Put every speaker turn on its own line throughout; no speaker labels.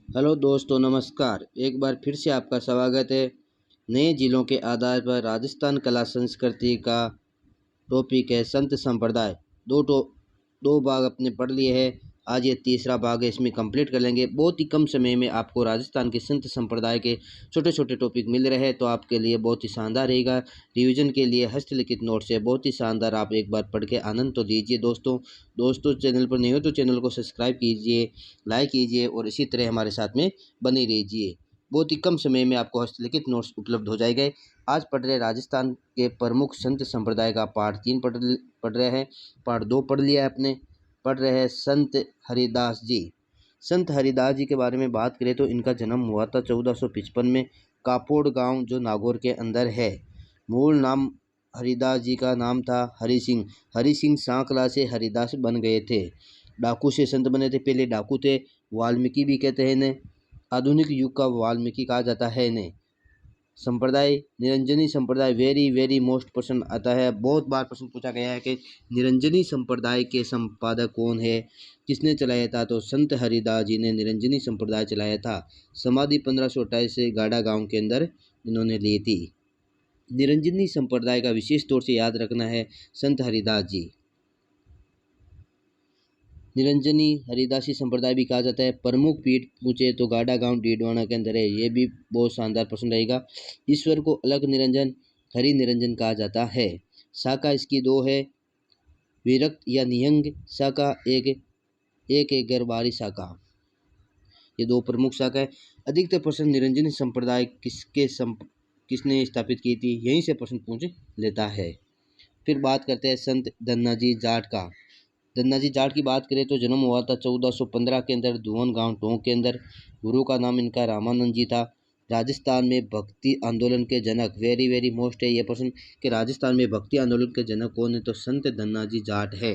Hello दोस्तों, नमस्कार। एक बार फिर से आपका स्वागत है। नए जिलों के आधार पर राजस्थान कला संस्कृति का टॉपिक है संत संप्रदाय। दो भाग अपने पढ़ लिए हैं। आज ये तीसरा भाग है, इसमें कंप्लीट कर लेंगे। बहुत ही कम समय में आपको राजस्थान के संत संप्रदाय के छोटे छोटे टॉपिक मिल रहे हैं, तो आपके लिए बहुत ही शानदार रहेगा। रिवीजन के लिए हस्तलिखित नोट्स है, बहुत ही शानदार। आप एक बार पढ़ के आनंद तो लीजिए। दोस्तों चैनल पर नहीं हो तो चैनल को सब्सक्राइब कीजिए, लाइक कीजिए और इसी तरह हमारे साथ में बने रहिए। बहुत ही कम समय में आपको हस्तलिखित नोट्स उपलब्ध हो जाएंगे। आज पढ़ रहे राजस्थान के प्रमुख संत संप्रदाय का पार्ट 3 पढ़ रहे हैं। पार्ट 2 पढ़ लिया है अपने। पढ़ रहे हैं संत हरिदास जी। संत हरिदास जी के बारे में बात करें तो इनका जन्म हुआ था 1455 में कापोड़ गांव, जो नागौर के अंदर है। मूल नाम हरिदास जी का नाम था हरि सिंह। हरि सिंह सांकला से हरिदास बन गए थे। डाकू से संत बने थे। पहले डाकू थे, वाल्मीकि भी कहते हैं इन्हें। आधुनिक युग का वाल्मीकि कहा जाता है इन्हें। संप्रदाय निरंजनी संप्रदाय वेरी वेरी मोस्ट प्रश्न आता है। बहुत बार प्रश्न पूछा गया है कि निरंजनी संप्रदाय के संपादक कौन है, किसने चलाया था। तो संत हरिदास जी ने निरंजनी संप्रदाय चलाया था। समाधि 1528 से गाड़ा गांव के अंदर इन्होंने ली थी। निरंजनी संप्रदाय का विशेष तौर से याद रखना है संत हरिदास जी। निरंजनी हरिदासी संप्रदाय भी कहा जाता है। प्रमुख पीठ पूछे तो गाड़ा गांव डीडवाना के अंदर है। ये भी बहुत शानदार प्रश्न रहेगा। ईश्वर को अलग निरंजन, हरि निरंजन कहा जाता है। शाखा इसकी दो है, विरक्त या निहंग शाखा, एक गर्भारी शाखा। ये दो प्रमुख शाखा है। अधिकतर प्रश्न निरंजनी संप्रदाय किसने स्थापित की थी, यहीं से प्रश्न पूछ लेता है। फिर बात करते हैं संत धन्नाजी जाट का। धन्नाजी जाट की बात करें तो जन्म हुआ था 1415 के अंदर धुवन गांव टोंक के अंदर। गुरु का नाम इनका रामानंद जी था। राजस्थान में भक्ति आंदोलन के जनक, वेरी वेरी मोस्ट है ये प्रश्न कि राजस्थान में भक्ति आंदोलन के जनक कौन है, तो संत धन्नाजी जाट है।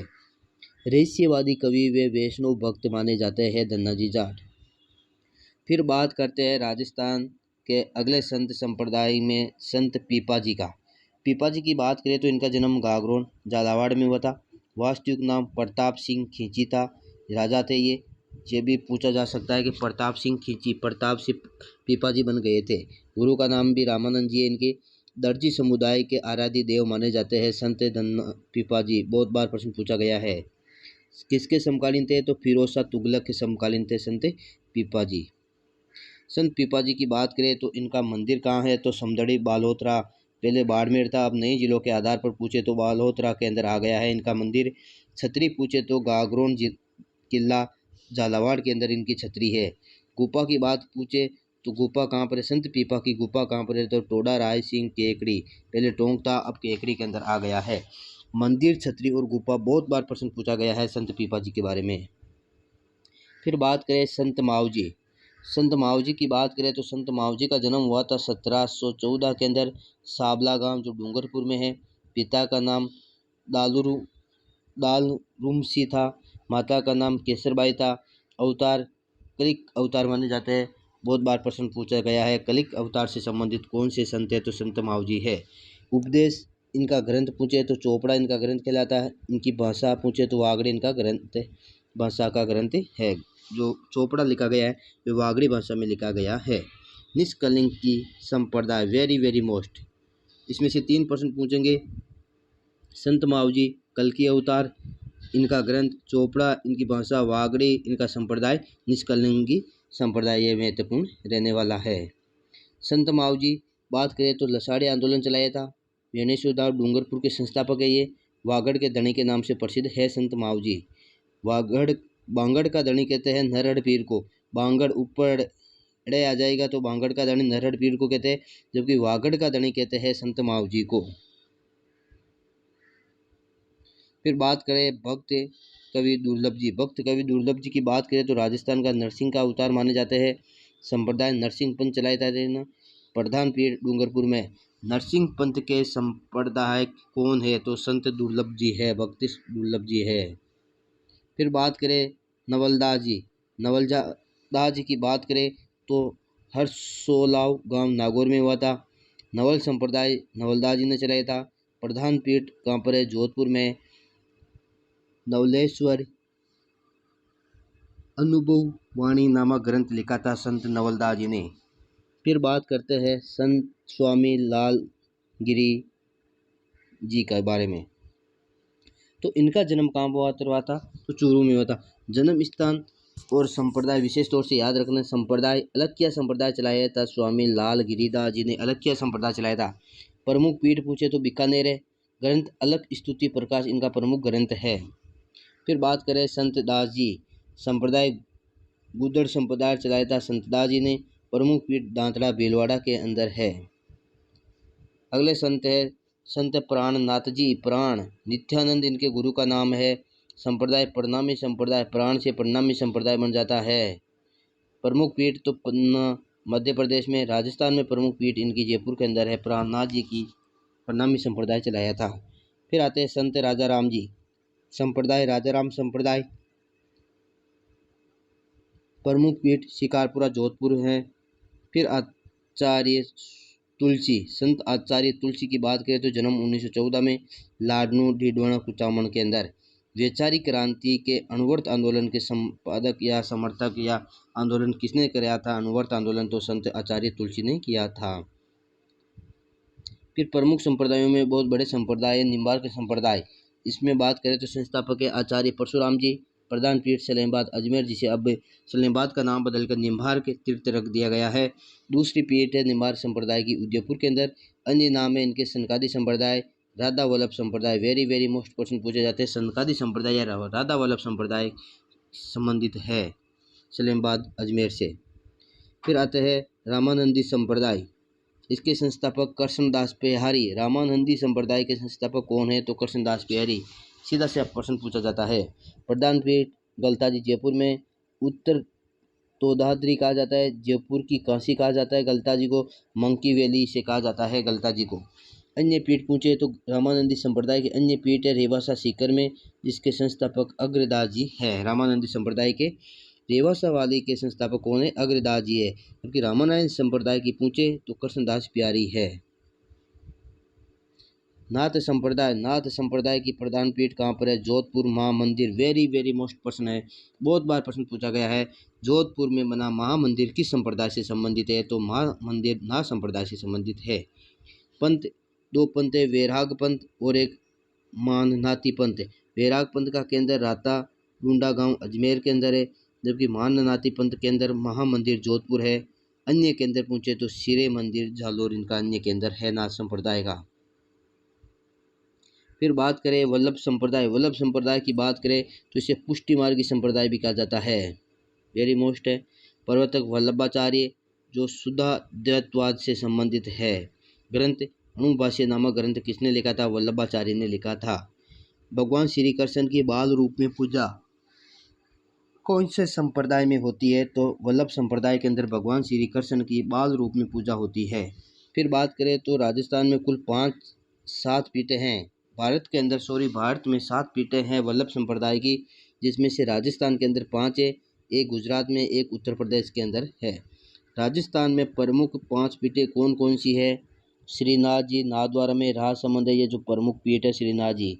रहस्यवादी कवि व वैष्णव भक्त माने जाते हैं धन्नाजी जाट। फिर बात करते हैं राजस्थान के अगले संत संप्रदाय में संत पीपाजी का। पीपाजी की बात करें तो इनका जन्म गागरोन झालावाड़ में हुआ था। वास्तविक नाम प्रताप सिंह खींची था। राजा थे ये भी पूछा जा सकता है कि प्रताप सिंह खींची, प्रताप से पीपाजी बन गए थे। गुरु का नाम भी रामानंद जी है इनके। दर्जी समुदाय के आराध्य देव माने जाते हैं संत धन्ना पीपाजी। बहुत बार प्रश्न पूछा गया है। किसके समकालीन थे, तो फिरोज शाह तुगलक के समकालीन थे संत पीपाजी। संत पीपाजी की बात करें तो इनका मंदिर कहाँ है, तो समदड़ी बालोतरा। पहले बाड़मेर था, अब नए जिलों के आधार पर पूछे तो बालोतरा के अंदर आ गया है इनका मंदिर। छतरी पूछे तो गागरोन किला झालावाड़ के अंदर इनकी छतरी है। गुफा की बात पूछे तो गुफा कहाँ पर है, संत पीपा की गुफा कहाँ पर है, तो टोडा राय सिंह केकड़ी। पहले टोंक था, अब केकड़ी के अंदर आ गया है। मंदिर, छतरी और गुफा, बहुत बार प्रश्न पूछा गया है संत पीपा जी के बारे में। फिर बात करें संत मावजी। संत मावजी की बात करें तो संत मावजी का जन्म हुआ था 1714 के अंदर साबला गांव, जो डूंगरपुर में है। पिता का नाम दालरूमसी था। माता का नाम केसरबाई था। अवतार कलिक अवतार माने जाते हैं। बहुत बार प्रश्न पूछा गया है कलिक अवतार से संबंधित कौन से संत है, तो संत मावजी है। उपदेश इनका ग्रंथ पूछे तो चोपड़ा इनका ग्रंथ कहलाता है। इनकी भाषा पूछे तो वागड़ी इनका ग्रंथ, भाषा का ग्रंथ है। जो चोपड़ा लिखा गया है वे वागड़ी भाषा में लिखा गया है। निष्कलिंग की संप्रदाय, वेरी वेरी मोस्ट। इसमें से 3 प्रश्न पूछेंगे। संत मावजी, कल्कि अवतार, इनका ग्रंथ चोपड़ा, इनकी भाषा वागड़ी, इनका संप्रदाय निष्कलिंगी संप्रदाय, ये महत्वपूर्ण रहने वाला है। संत मावजी बात करें तो लसाड़ी आंदोलन चलाया था। ज्ञानेश्वर दास डूंगरपुर के संस्थापक है ये। वागड़ के धनी के नाम से प्रसिद्ध है संत मावजी। बांगड़ का धनी कहते हैं नरहड़ पीर को। बांगड़ ऊपर अड़े आ जाएगा तो बांगड़ का धनी नरहड़ पीर को कहते हैं, जबकि वागड़ का धनी कहते हैं संत मावजी को। फिर बात करें भक्त कवि दुर्लभ जी। भक्त कवि दुर्लभ जी की बात करें तो राजस्थान का नरसिंह का अवतार माने जाते हैं। संप्रदाय नरसिंह पंथ चलाए जाते हैं। प्रधान पीठ डूंगरपुर में। नरसिंह पंथ के संप्रदाय कौन है, तो संत दुर्लभ जी है, भक्त दुर्लभ जी है। फिर बात करें नवलदास जी। नवलदास जी की बात करें तो हरसोलाव गांव नागौर में हुआ था। नवल संप्रदाय नवलदास जी ने चलाया था। प्रधान पीठ कहाँ पर है, जोधपुर में। नवलेश्वर अनुभव वाणी नामक ग्रंथ लिखा था संत नवलदास जी ने। फिर बात करते हैं संत स्वामी लाल गिरी जी के बारे में। तो इनका जन्म कहाँ हुआ था? तो चूरू में हुआ था। जन्म स्थान और संप्रदाय विशेष तौर से याद रखना। संप्रदाय अलक्या संप्रदाय चलाया था स्वामी लाल गिरीदास जी ने, अलक्या संप्रदाय चलाया था। प्रमुख पीठ पूछे तो बीकानेर है। ग्रंथ अलग स्तुति प्रकाश इनका प्रमुख ग्रंथ है। फिर बात करें संत दास जी, संप्रदाय गुदड़ संप्रदाय चलाया था संत दास जी ने। प्रमुख पीठ दांतड़ा भीलवाड़ा के अंदर है। अगले संत है संत प्राणनाथ जी। प्राण नित्यानंद इनके गुरु का नाम है। संप्रदाय प्रणामी संप्रदाय, प्राण से प्रणामी संप्रदाय बन जाता है। प्रमुख पीठ तो मध्य प्रदेश में, राजस्थान में प्रमुख पीठ इनकी जयपुर के अंदर है। प्राणनाथ जी की प्रणामी संप्रदाय चलाया था। फिर आते हैं संत राजा राम जी, संप्रदाय राजा राम संप्रदाय। प्रमुख पीठ शिकारपुरा जोधपुर है। फिर आचार्य तुलसी, संत आचार्य तुलसी की बात करें तो जन्म 1914 में लाडनू डीडवाना कुचामन के अंदर। वैचारिक क्रांति के अणुवर्त आंदोलन के संपादक या समर्थक या आंदोलन किसने कराया था? अणुवर्त आंदोलन तो संत आचार्य तुलसी ने किया था। फिर प्रमुख संप्रदायों में बहुत बड़े संप्रदाय है निम्बार्क संप्रदाय। इसमें बात करें तो संस्थापक है आचार्य परशुराम जी। प्रधान पीठ सलेमबाद अजमेर, जिसे अब सलेमबाद का नाम बदलकर निम्बार्क तीर्थ रख दिया गया है। दूसरी पीठ है निम्बार्क संप्रदाय की उदयपुर के अंदर। अन्य नाम है इनके सनकादी संप्रदाय, राधा वल्लभ संप्रदाय। वेरी मोस्ट क्वेश्चन पूछे जाते हैं। सनकादी संप्रदाय या राधा वल्लभ संप्रदाय संबंधित है सलेमबाद अजमेर से। फिर आते हैं रामानंदी संप्रदाय। इसके संस्थापक कृष्णदास पेहारी। रामानंदी संप्रदाय के संस्थापक कौन है? तो कृष्णदास पेहारी। सीधा से प्रश्न पूछा जाता है। प्रधान पीठ गलताजी जयपुर में। उत्तर तोदाद्री कहा जाता है। जयपुर की काशी कहा जाता है गलताजी को। मंकी वैली से कहा जाता है गलताजी को। अन्य पीठ पूछे तो रामानंदी संप्रदाय के अन्य पीठ है रेवासा सीकर में, जिसके संस्थापक अग्रदास जी है। रामानंदी संप्रदाय के रेवासा वाली के संस्थापक कौन है? अग्रदास जी है। जबकि रामानंद संप्रदाय की पूछे तो कृष्णदास प्यारी है। नाथ संप्रदाय, नाथ संप्रदाय की प्रधान पीठ कहाँ पर है? जोधपुर महामंदिर। वेरी मोस्ट प्रश्न है, बहुत बार प्रश्न पूछा गया है। जोधपुर में बना महामंदिर किस संप्रदाय से संबंधित है? तो महामंदिर नाथ संप्रदाय से संबंधित है। पंथ, दो पंथ है, वैराग पंथ और एक माननाती पंथ। वैराग पंथ का केंद्र राता डूंडा गांव अजमेर के अंदर है, जबकि माननाती पंथ के अंदर महामंदिर जोधपुर है। अन्य केंद्र पूछे तो सिरे मंदिर जालोर इनका अन्य केंद्र है नाथ संप्रदाय का। फिर बात करें वल्लभ संप्रदाय। वल्लभ संप्रदाय की बात करें तो इसे पुष्टि मार्गी संप्रदाय भी कहा जाता है। वेरी मोस्ट है। प्रवर्तक वल्लभाचार्य, जो शुद्धाद्वैतवाद से संबंधित है। ग्रंथ अणुभाष्य नामक ग्रंथ किसने लिखा था? वल्लभाचार्य ने लिखा था। भगवान श्री कृष्ण की बाल रूप में पूजा कौन से संप्रदाय में होती है? तो वल्लभ संप्रदाय के अंदर भगवान श्री कृष्ण की बाल रूप में पूजा होती है। फिर बात करें तो राजस्थान में कुल 7 पीठें हैं। भारत में 7 पीठें हैं वल्लभ संप्रदाय की, जिसमें से राजस्थान के अंदर 5 है, एक गुजरात में, एक उत्तर प्रदेश के अंदर है। राजस्थान में प्रमुख 5 पीठें कौन कौन सी है? श्रीनाथ जी नाथद्वारा में राजसमंद है, ये जो प्रमुख पीठ है श्रीनाथ जी।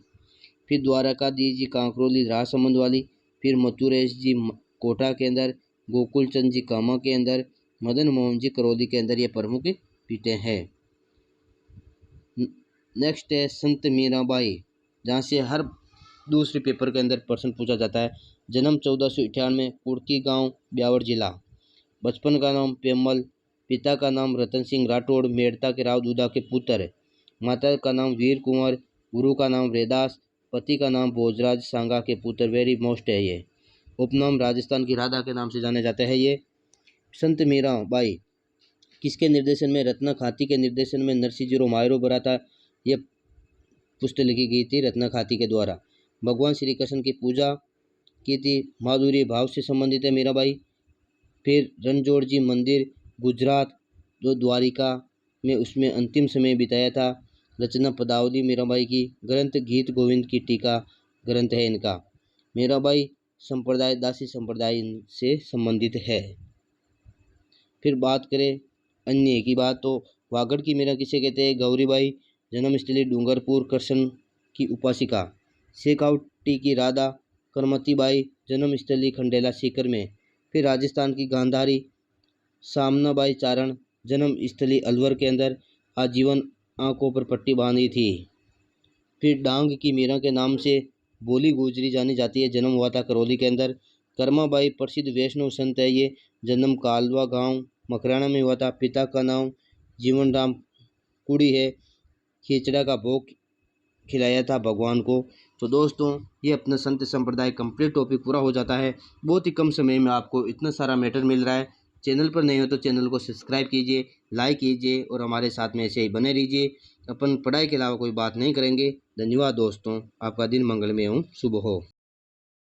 फिर द्वारकाधीश जी कांकरोली राजसमंद वाली। फिर मथुरेश जी कोटा के अंदर, गोकुल चंद जी कामा के अंदर, मदन मोहन जी करौली के अंदर, ये प्रमुख पीठें हैं। नेक्स्ट है संत मीराबाई, जहाँ से हर दूसरे पेपर के अंदर प्रश्न पूछा जाता है। जन्म 1498, कुर्की गांव, ब्यावर जिला। बचपन का नाम पेमल, पिता का नाम रतन सिंह राठौड़, मेड़ता के राव दूधा के पुत्र। माता का नाम वीर कुंवर, गुरु का नाम रेदास, पति का नाम भोजराज सांगा के पुत्र। वेरी मोस्ट है ये। उपनाम राजस्थान की राधा के नाम से जाने जाते हैं ये। संत मीराबाई किसके निर्देशन में? रत्ना खाती के निर्देशन में नरसिंह जीरो मायरो बरा था। ये पुस्तक लिखी गई थी रत्ना खाती के द्वारा। भगवान श्री कृष्ण की पूजा की थी, माधुरी भाव से संबंधित है मीराबाई। फिर रणजोड़ जी मंदिर गुजरात, जो द्वारिका में उसमें अंतिम समय बिताया था। रचना पदावली मीराबाई की। ग्रंथ गीत गोविंद की टीका ग्रंथ है इनका। मीराबाई संप्रदाय दासी संप्रदाय से संबंधित है। फिर बात करें अन्य की बात तो वागड़ की मीरा किसे कहते हैं? गौरीबाई, जन्मस्थली डूंगरपुर, कृष्ण की उपासिका। शेखावटी की राधा, करमतीबाई जन्मस्थली खंडेला सीकर में। फिर राजस्थान की गांधारी सामनाबाई चारण जन्मस्थली अलवर के अंदर आजीवन आंखों पर पट्टी बांधी थी। फिर डांग की मीरा के नाम से बोली गुजरी जानी जाती है, जन्म हुआ था करौली के अंदर। कर्माबाई प्रसिद्ध वैष्णव संत है, ये जन्म कालवा गांव मकराना में हुआ था। पिता का नाम जीवन राम कुड़ी है, खिचड़ा का भोग खिलाया था भगवान को। तो दोस्तों ये अपना संत संप्रदाय कंप्लीट टॉपिक पूरा हो जाता है। बहुत ही कम समय में आपको इतना सारा मैटर मिल रहा है। चैनल पर नहीं हो तो चैनल को सब्सक्राइब कीजिए, लाइक कीजिए और हमारे साथ में ऐसे ही बने रहिए। अपन पढ़ाई के अलावा कोई बात नहीं करेंगे। धन्यवाद दोस्तों, आपका दिन मंगलमय हो, शुभ हो।